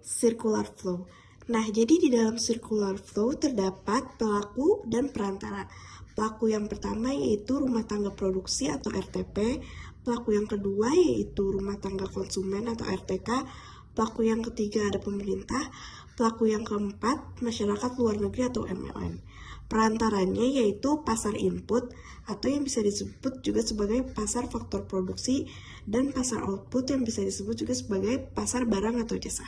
circular flow. Nah, jadi di dalam circular flow terdapat pelaku dan perantara. Pelaku yang pertama yaitu rumah tangga produksi atau RTP, pelaku yang kedua yaitu rumah tangga konsumen atau RTK, pelaku yang ketiga ada pemerintah, pelaku yang keempat masyarakat luar negeri atau MLM. Perantaranya yaitu pasar input atau yang bisa disebut juga sebagai pasar faktor produksi dan pasar output yang bisa disebut juga sebagai pasar barang atau jasa.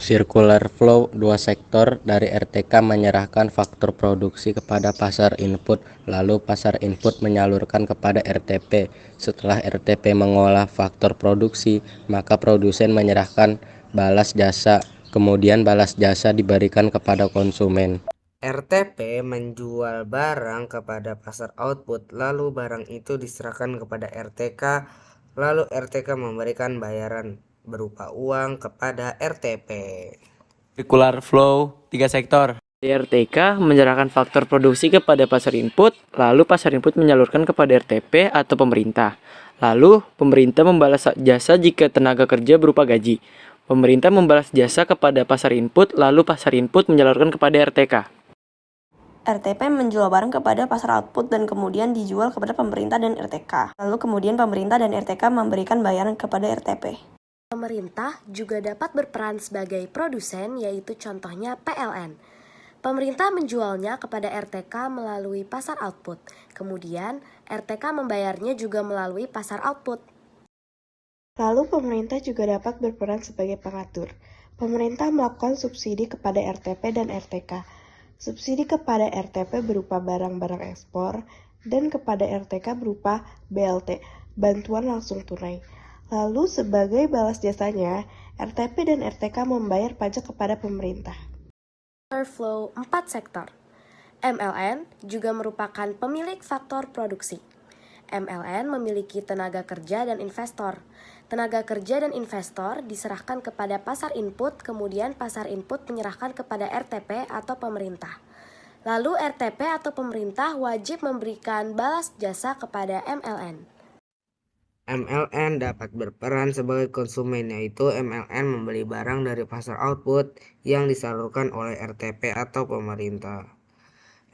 Circular flow, dua sektor dari RTK menyerahkan faktor produksi kepada pasar input, lalu pasar input menyalurkan kepada RTP. Setelah RTP mengolah faktor produksi, maka produsen menyerahkan balas jasa, kemudian balas jasa diberikan kepada konsumen. RTP menjual barang kepada pasar output, lalu barang itu diserahkan kepada RTK, lalu RTK memberikan bayaran berupa uang kepada RTP. Circular flow, tiga sektor. RTK menyerahkan faktor produksi kepada pasar input, lalu pasar input menyalurkan kepada RTP atau pemerintah. Lalu, pemerintah membalas jasa jika tenaga kerja berupa gaji. Pemerintah membalas jasa kepada pasar input, lalu pasar input menyalurkan kepada RTK. RTP menjual barang kepada pasar output dan kemudian dijual kepada pemerintah dan RTK. Lalu kemudian pemerintah dan RTK memberikan bayaran kepada RTP. Pemerintah juga dapat berperan sebagai produsen, yaitu contohnya PLN. Pemerintah menjualnya kepada RTK melalui pasar output. Kemudian, RTK membayarnya juga melalui pasar output. Lalu pemerintah juga dapat berperan sebagai pengatur. Pemerintah melakukan subsidi kepada RTP dan RTK. Subsidi kepada RTP berupa barang-barang ekspor dan kepada RTK berupa BLT, bantuan langsung tunai. Lalu sebagai balas jasanya, RTP dan RTK membayar pajak kepada pemerintah. Flow 4 sektor. MLN juga merupakan pemilik faktor produksi. MLN memiliki tenaga kerja dan investor. Tenaga kerja dan investor diserahkan kepada pasar input, kemudian pasar input menyerahkan kepada RTP atau pemerintah. Lalu RTP atau pemerintah wajib memberikan balas jasa kepada MLN. MLN dapat berperan sebagai konsumen, yaitu MLN membeli barang dari pasar output yang disalurkan oleh RTP atau pemerintah.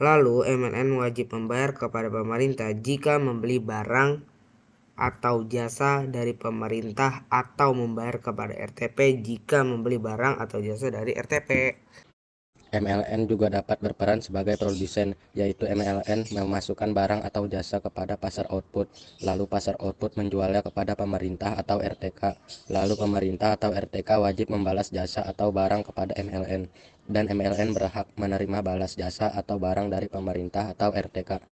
Lalu MLN wajib membayar kepada pemerintah jika membeli barang atau jasa dari pemerintah atau membayar kepada RTP jika membeli barang atau jasa dari RTP. MLN juga dapat berperan sebagai produsen, yaitu MLN memasukkan barang atau jasa kepada pasar output, lalu pasar output menjualnya kepada pemerintah atau RTK, lalu pemerintah atau RTK wajib membalas jasa atau barang kepada MLN, dan MLN berhak menerima balas jasa atau barang dari pemerintah atau RTK.